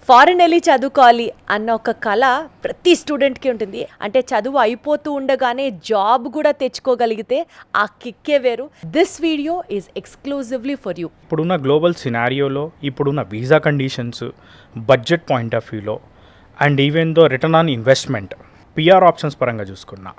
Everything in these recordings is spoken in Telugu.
ఫారెన్ వెళ్ళి చదువుకోవాలి అన్న ఒక కళ ప్రతి స్టూడెంట్కి ఉంటుంది. అంటే చదువు అయిపోతూ ఉండగానే జాబ్ కూడా తెచ్చుకోగలిగితే ఆ కిక్కే వేరు. This video is exclusively for you. ఇప్పుడున్న గ్లోబల్ సినారియోలో, ఇప్పుడున్న visa conditions, budget point of వ్యూలో and even though return on investment, PR options పరంగా చూసుకున్నా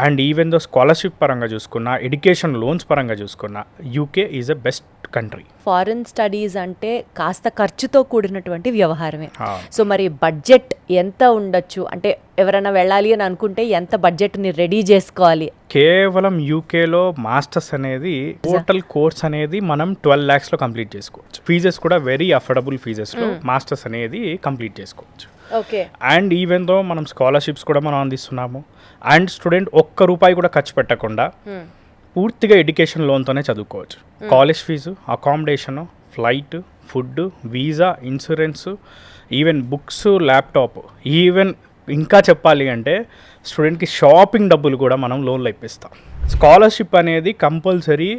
అండ్ ఈవెన్ దో స్కాలర్షిప్ పరంగా చూసుకున్నా, ఎడ్యుకేషన్ లోన్స్ పరంగా చూసుకున్నా, UK is a best country. Foreign studies అంటే కాస్త ఖర్చుతో కూడినటువంటి వ్యవహారమే. సో మరి బడ్జెట్ ఎంత ఉండొచ్చు, అంటే ఎవరైనా వెళ్ళాలి అని అనుకుంటే ఎంత బడ్జెట్ని రెడీ చేసుకోవాలి? కేవలం యూకేలో మాస్టర్స్ అనేది టోటల్ కోర్స్ అనేది మనం 12 lakhsలో కంప్లీట్ చేసుకోవచ్చు. ఫీజెస్ కూడా వెరీ అఫోర్డబుల్ ఫీజెస్లో మాస్టర్స్ అనేది కంప్లీట్ చేసుకోవచ్చు. ఓకే. అండ్ ఈవెన్ దో మనం స్కాలర్షిప్స్ కూడా మనం అందిస్తున్నాము. అండ్ స్టూడెంట్ ఒక్క రూపాయి కూడా ఖర్చు పెట్టకుండా పూర్తిగా ఎడ్యుకేషన్ లోన్తోనే చదువుకోవచ్చు. College fees, accommodation, flight, food, visa, insurance, even books, laptop, even ఇంకా చెప్పాలి అంటే స్టూడెంట్కి షాపింగ్ డబ్బులు కూడా మనం లోన్లో ఇప్పిస్తాం. స్కాలర్షిప్ అనేది కంపల్సరీ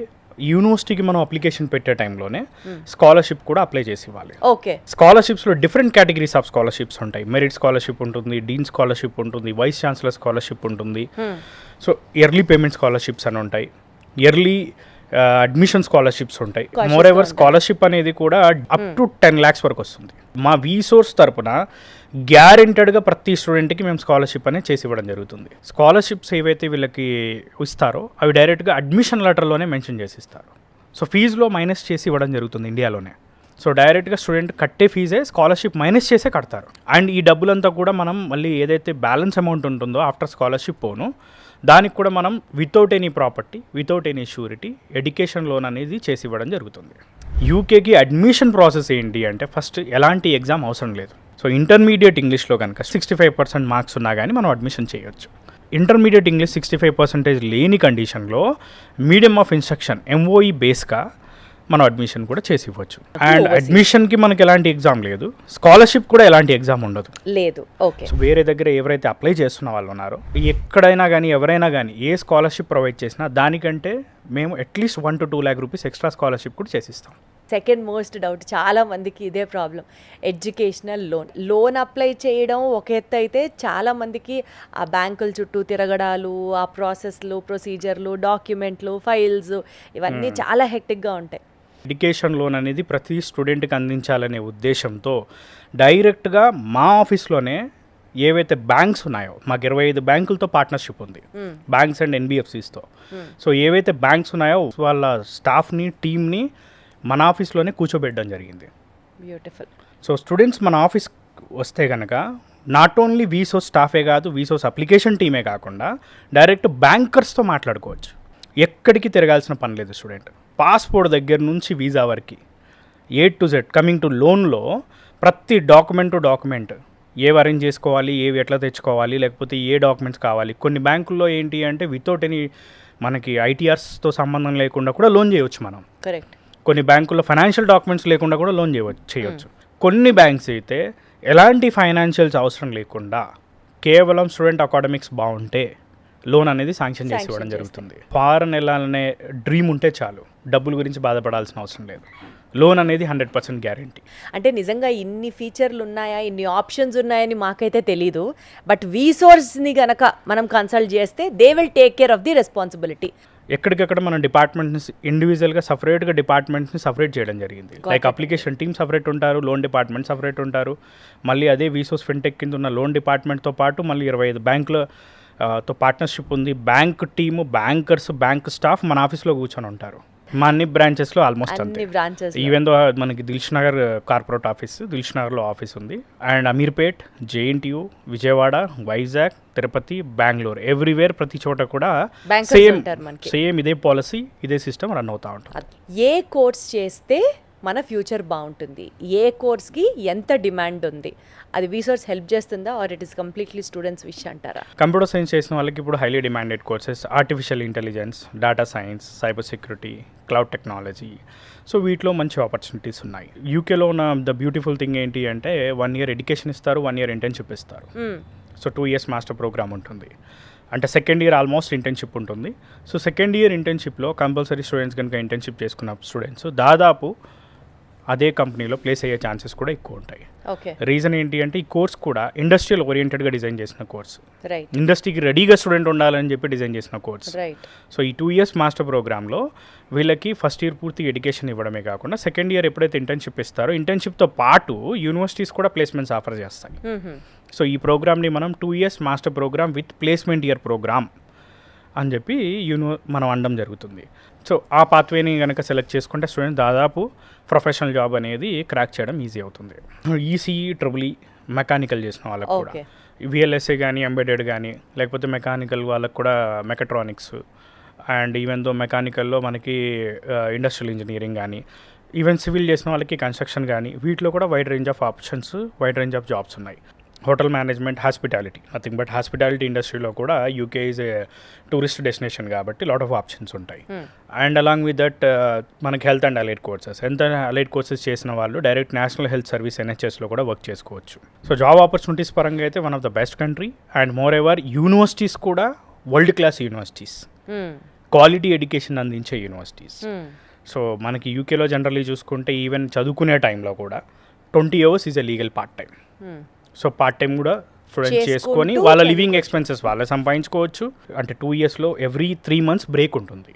యూనివర్సిటీకి మనం అప్లికేషన్ పెట్టే టైంలోనే స్కాలర్షిప్ కూడా అప్లై చేసి ఇవ్వాలి. ఓకే. స్కాలర్షిప్స్లో డిఫరెంట్ కేటగిరీస్ ఆఫ్ స్కాలర్షిప్స్ ఉంటాయి. మెరిట్ స్కాలర్షిప్ ఉంటుంది, డీన్ స్కాలర్షిప్ ఉంటుంది, వైస్ ఛాన్సలర్ స్కాలర్షిప్ ఉంటుంది. సో ఎర్లీ పేమెంట్ స్కాలర్షిప్స్ అని ఉంటాయి, ఎర్లీ అడ్మిషన్ స్కాలర్షిప్స్ ఉంటాయి. మోర్ ఎవర్ స్కాలర్షిప్ అనేది కూడా అప్ టు 10 lakhs వరకు వస్తుంది. మా వీసోర్స్ తరపున గ్యారెంటెడ్గా ప్రతి స్టూడెంట్కి మేము స్కాలర్షిప్ అనేది చేసి ఇవ్వడం జరుగుతుంది. స్కాలర్షిప్స్ ఏవైతే వీళ్ళకి ఇస్తారో అవి డైరెక్ట్గా అడ్మిషన్ లెటర్లోనే మెన్షన్ చేసి ఇస్తారు. సో ఫీజులో మైనస్ చేసి ఇవ్వడం జరుగుతుంది ఇండియాలోనే. సో డైరెక్ట్గా స్టూడెంట్ కట్టే ఫీజే స్కాలర్షిప్ మైనస్ చేసే కడతారు. అండ్ ఈ డబ్బులంతా కూడా మనం మళ్ళీ ఏదైతే బ్యాలెన్స్ అమౌంట్ ఉంటుందో ఆఫ్టర్ స్కాలర్షిప్ పోను, దానికి కూడా మనం without any property, without any surety education loan అనేది చేసి ఇవ్వడం జరుగుతుంది. యూకేకి అడ్మిషన్ ప్రాసెస్ ఏంటి అంటే ఫస్ట్ ఎలాంటి ఎగ్జామ్ అవసరం లేదు. సో ఇంటర్మీడియట్ ఇంగ్లీష్లో కనుక 65% మార్క్స్ ఉన్నా కానీ మనం అడ్మిషన్ చేయొచ్చు. ఇంటర్మీడియట్ ఇంగ్లీష్ 65% లేని కండిషన్లో మీడియం ఆఫ్ ఇన్స్ట్రక్షన్ MOE బేస్గా మనం అడ్మిషన్ కూడా చేసి ఇవ్వచ్చు. అండ్ అడ్మిషన్కి మనకి ఎలాంటి ఎగ్జామ్ లేదు, స్కాలర్షిప్ కూడా ఎలాంటి ఎగ్జామ్ ఉండదు. లేదు. ఓకే. సో వేరే దగ్గర ఎవరైతే అప్లై చేస్తున్న వాళ్ళు ఉన్నారో ఎక్కడైనా కానీ ఎవరైనా కానీ ఏ స్కాలర్షిప్ ప్రొవైడ్ చేసినా దానికంటే మేము at least 1 to 2 lakh rupees extra scholarship కూడా చేసిస్తాం. సెకండ్ మోస్ట్ డౌట్, చాలా మందికి ఇదే ప్రాబ్లం, ఎడ్యుకేషనల్ లోన్ అప్లై చేయడం ఒక ఎత్తు అయితే చాలా మందికి ఆ బ్యాంకుల చుట్టూ తిరగడాలు, ఆ ప్రాసెస్లు, ప్రొసీజర్లు, డాక్యుమెంట్లు, ఫైల్స్ ఇవన్నీ చాలా హెక్టిక్గా ఉంటాయి. ఎడ్యుకేషన్ లోన్ అనేది ప్రతి స్టూడెంట్కి అందించాలనే ఉద్దేశంతో డైరెక్ట్గా మా ఆఫీస్లోనే ఏవైతే బ్యాంక్స్ ఉన్నాయో, మాకు 25 బ్యాంకులతో పార్ట్నర్షిప్ ఉంది, బ్యాంక్స్ అండ్ NBFCస్తో. సో ఏవైతే బ్యాంక్స్ ఉన్నాయో వాళ్ళ స్టాఫ్ని, టీమ్ని మన ఆఫీస్లోనే కూర్చోబెట్టడం జరిగింది. బ్యూటిఫుల్. సో స్టూడెంట్స్ మన ఆఫీస్ వస్తే కనుక నాట్ ఓన్లీ వీసోస్ స్టాఫే కాదు, వీసోస్ అప్లికేషన్ టీమే కాకుండా డైరెక్ట్ బ్యాంకర్స్తో మాట్లాడుకోవచ్చు. ఎక్కడికి తిరగాల్సిన పని లేదు. స్టూడెంట్ పాస్పోర్ట్ దగ్గర నుంచి వీసా వరకు A to Z coming to లోన్లో ప్రతి డాక్యుమెంట్ ఏవి అరేంజ్ చేసుకోవాలి, ఏవి ఎట్లా తెచ్చుకోవాలి, లేకపోతే ఏ డాక్యుమెంట్స్ కావాలి. కొన్ని బ్యాంకుల్లో ఏంటి అంటే వితౌట్ ఎనీ మనకి ITRస్తో సంబంధం లేకుండా కూడా లోన్ చేయవచ్చు మనం. కరెక్ట్. కొన్ని బ్యాంకుల్లో ఫైనాన్షియల్ డాక్యుమెంట్స్ లేకుండా కూడా లోన్ చేయవచ్చు. కొన్ని బ్యాంక్స్ అయితే ఎలాంటి ఫైనాన్షియల్స్ అవసరం లేకుండా కేవలం స్టూడెంట్ అకాడమిక్స్ బాగుంటే లోన్ అనేది శాంక్షన్ చేసి ఇవ్వడం జరుగుతుంది. ఫారెన్ వెళ్ళాలనే డ్రీమ్ ఉంటే చాలు, డబ్బుల గురించి బాధపడాల్సిన అవసరం లేదు. లోన్ అనేది 100% గ్యారంటీ. అంటే నిజంగా ఇన్ని ఫీచర్లు ఉన్నాయా, ఇన్ని ఆప్షన్స్ ఉన్నాయని మాకైతే తెలీదు. బట్ వీసోర్స్ని గనక మనం కన్సల్ట్ చేస్తే they will take care of the responsibility. ఎక్కడికక్కడ మనం డిపార్ట్మెంట్ని ఇండివిజువల్గా సపరేట్గా డిపార్ట్మెంట్స్ని సపరేట్ చేయడం జరిగింది. లైక్ అప్లికేషన్ టీమ్ సపరేట్ ఉంటారు, లోన్ డిపార్ట్మెంట్ సపరేట్ ఉంటారు. మళ్ళీ అదే వీసోస్ ఫిన్టెక్ కింద ఉన్న లోన్ డిపార్ట్మెంట్తో పాటు మళ్ళీ 25 బ్యాంకులతో పార్ట్నర్షిప్ ఉంది. Bank team, bankers, bank staff మన ఆఫీస్లో కూర్చొని ఉంటారు. మా అన్ని బ్రాంచెస్లో ఆల్మోస్ట్ అంతే. ఈవెన్ దో మనకి దిల్షునగర్ కార్పొరేట్ ఆఫీస్, దిల్షునగర్లో ఆఫీస్ ఉంది. And Ameerpet, JNTU, Vijayawada, Vizag, Tirupati, Bengaluru, everywhere ప్రతి చోట కూడా సేమ్ ఇదే పాలసీ, ఇదే సిస్టమ్ రన్ అవుతూ ఉంటుంది. ఏ కోర్స్ చేస్తే మన ఫ్యూచర్ బాగుంటుంది, ఏ కోర్స్కి ఎంత డిమాండ్ ఉంది, అది వీసోర్స్ హెల్ప్ చేస్తుందా or it is completely students wish అంటారా? కంప్యూటర్ సైన్స్ చేసిన వాళ్ళకి ఇప్పుడు highly demanded courses artificial intelligence, data science, cyber security, cloud technology. So వీటిలో మంచి ఆపర్చునిటీస్ ఉన్నాయి. యూకేలో ఉన్న ద బ్యూటిఫుల్ థింగ్ ఏంటి అంటే 1 year ఎడ్యుకేషన్ ఇస్తారు, 1 year ఇంటర్న్షిప్ ఇస్తారు. సో 2 years మాస్టర్ ప్రోగ్రామ్ ఉంటుంది. అంటే సెకండ్ ఇయర్ ఆల్మోస్ట్ ఇంటర్న్షిప్ ఉంటుంది. సో సెకండ్ ఇయర్ ఇంటర్న్షిప్లో కంపల్సరీ స్టూడెంట్స్ కనుక ఇంటర్న్షిప్ చేసుకున్న స్టూడెంట్స్ దాదాపు అదే కంపెనీలో ప్లేస్ అయ్యే ఛాన్సెస్ కూడా ఎక్కువ ఉంటాయి. ఓకే, రీజన్ ఏంటి అంటే ఈ కోర్స్ కూడా ఇండస్ట్రియల్ ఓరియంటెడ్గా డిజైన్ చేసిన కోర్స్, రైట్ ఇండస్ట్రీకి రెడీగా స్టూడెంట్ ఉండాలని చెప్పి డిజైన్ చేసిన కోర్స్. రైట్. సో ఈ 2 years మాస్టర్ ప్రోగ్రాంలో వీళ్ళకి ఫస్ట్ ఇయర్ పూర్తి ఎడ్యుకేషన్ ఇవ్వడమే కాకుండా సెకండ్ ఇయర్ ఎప్పుడైతే ఇంటర్న్షిప్ ఇస్తారో ఇంటర్న్షిప్తో పాటు యూనివర్సిటీస్ కూడా ప్లేస్మెంట్స్ ఆఫర్ చేస్తాయి. సో ఈ ప్రోగ్రామ్ని మనం 2 years master program with placement year program అని చెప్పి మనం అనడం జరుగుతుంది. సో ఆ పాత్వేని కనుక సెలెక్ట్ చేసుకుంటే స్టూడెంట్ దాదాపు ప్రొఫెషనల్ జాబ్ అనేది క్రాక్ చేయడం ఈజీ అవుతుంది. ఈసీఈ ట్రిపుల్ మెకానికల్ చేసిన వాళ్ళకు కూడా, విఎల్ఎస్ఏ కానీ ఎంబెడెడ్ కానీ, లేకపోతే మెకానికల్ వాళ్ళకు కూడా మెకట్రానిక్స్, అండ్ ఈవెన్ దో మెకానికల్లో మనకి ఇండస్ట్రియల్ ఇంజనీరింగ్ కానీ, ఈవెన్ సివిల్ చేసిన వాళ్ళకి కన్స్ట్రక్షన్ కానీ, వీటిలో కూడా wide range of options, wide range of jobs ఉన్నాయి. Hotel management, hospitality, nothing but hospitality ఇండస్ట్రీలో కూడా UK is a tourist destination కాబట్టి లాట్ ఆఫ్ ఆప్షన్స్ ఉంటాయి. అండ్ అలాంగ్ విత్ దట్ మనకి health and allied courses, allied courses చేసిన వాళ్ళు డైరెక్ట్ నేషనల్ హెల్త్ సర్వీస్ NHSలో కూడా వర్క్ చేసుకోవచ్చు. సో జాబ్ ఆపర్చునిటీస్ పరంగా అయితే one of the best country. And moreover universities కూడా world class universities, quality education అందించే యూనివర్సిటీస్. సో మనకి యూకేలో జనరల్లీ చూసుకుంటే ఈవెన్ చదువుకునే టైంలో కూడా 20 hours is a legal part time. So part time కూడా స్టూడెంట్స్ చేసుకొని వాళ్ళ లివింగ్ ఎక్స్పెన్సెస్ వాళ్ళే సంపాదించుకోవచ్చు. అంటే 2 yearsలో ఎవ్రీ 3 months బ్రేక్ ఉంటుంది.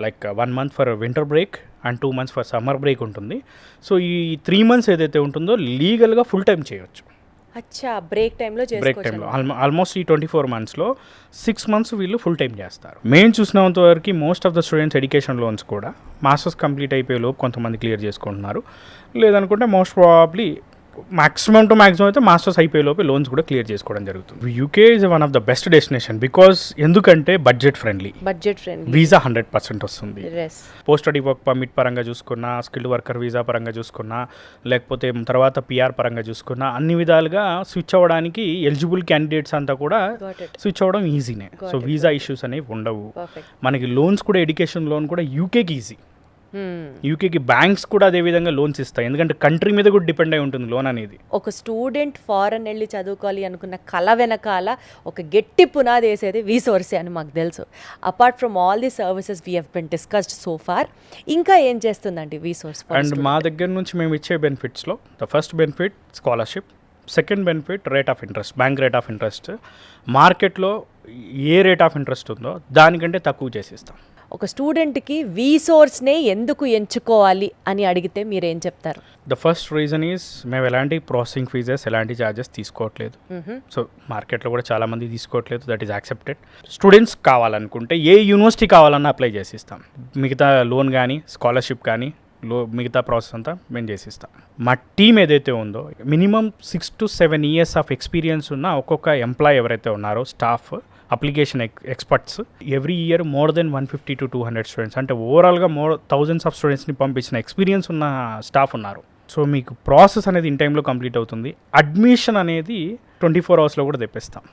Like 1 month for winter break and 2 months for summer break ఉంటుంది. సో ఈ 3 months ఏదైతే ఉంటుందో లీగల్గా ఫుల్ టైం చేయొచ్చు. అచ్చా, బ్రేక్ టైంలో ఆల్మోస్ట్ ఈ 24 monthsలో 6 months వీళ్ళు ఫుల్ టైం చేస్తారు. మేము చూసినంత వరకు most of the students education loans కూడా మాస్టర్స్ కంప్లీట్ అయిపోయే లోపు కొంతమంది క్లియర్ చేసుకుంటున్నారు. లేదనుకుంటే most probably maximum to maximum అయితే మాస్టర్స్ అయిపోయే లోపే లోన్స్ కూడా క్లియర్ చేసుకోవడం జరుగుతుంది. UK is one of the best destination because ఎందుకంటే బడ్జెట్ ఫ్రెండ్లీ, వీసా 100% వస్తుంది. పోస్ట్ స్టడీ వర్క్ పర్మిట్ పరంగా చూసుకున్నా, స్కిల్డ్ వర్కర్ వీసా పరంగా చూసుకున్నా, లేకపోతే తర్వాత PR పరంగా చూసుకున్నా, అన్ని విధాలుగా స్విచ్ అవ్వడానికి ఎలిజిబుల్ క్యాండిడేట్స్ అంతా కూడా స్విచ్ అవ్వడం ఈజీనే. సో వీసా ఇష్యూస్ అనేవి ఉండవు. మనకి లోన్స్ కూడా, ఎడ్యుకేషన్ లోన్ కూడా యూకేకి ఈజీ. యూకేకి బ్యాంక్స్ కూడా అదే విధంగా లోన్స్ ఇస్తాయి, ఎందుకంటే కంట్రీ మీద కూడా డిపెండ్ అయి ఉంటుంది లోన్ అనేది. ఒక స్టూడెంట్ ఫారెన్ వెళ్ళి చదువుకోవాలి అనుకున్న కళ వెనకాల ఒక గట్టి పునాది వేసేది వీసోర్సే అని మాకు తెలుసు. Apart from all the services we have been discussed so far, ఇంకా ఏం చేస్తుందండి వీసోర్స్? అండ్ మా దగ్గర నుంచి మేము ఇచ్చే బెనిఫిట్స్లో the first benefit scholarship, second benefit rate of interest, bank rate of interest మార్కెట్లో ఏ రేట్ ఆఫ్ ఇంట్రెస్ట్ ఉందో దానికంటే తక్కువ చేసిస్తాం. ఒక స్టూడెంట్కి వీసోర్స్నే ఎందుకు ఎంచుకోవాలి అని అడిగితే మీరేం చెప్తారు? ద ఫస్ట్ రీజన్ ఈజ్ మేము ఎలాంటి ప్రాసెసింగ్ ఫీజెస్, ఎలాంటి ఛార్జెస్ తీసుకోవట్లేదు. సో మార్కెట్లో కూడా చాలామంది తీసుకోవట్లేదు, దట్ ఈస్ యాక్సెప్టెడ్. స్టూడెంట్స్ కావాలనుకుంటే ఏ యూనివర్సిటీ కావాలన్నా అప్లై చేసిస్తాం. మిగతా లోన్ కానీ, స్కాలర్షిప్ కానీ, మిగతా ప్రాసెస్ అంతా మేము చేసిస్తాం. మా టీం ఏదైతే ఉందో minimum 6 to 7 years of experience ఉన్న ఒక్కొక్క ఎంప్లాయ్ ఎవరైతే ఉన్నారో, staff, application experts, every year more than 150 to 200 students, అంటే ఓవరాల్గా thousands ఆఫ్ స్టూడెంట్స్ని పంపించిన ఎక్స్పీరియన్స్ ఉన్న స్టాఫ్ ఉన్నారు. సో మీకు ప్రాసెస్ అనేది ఇన్ టైంలో కంప్లీట్ అవుతుంది. అడ్మిషన్ అనేది 24 hours కూడా తెప్పిస్తాం.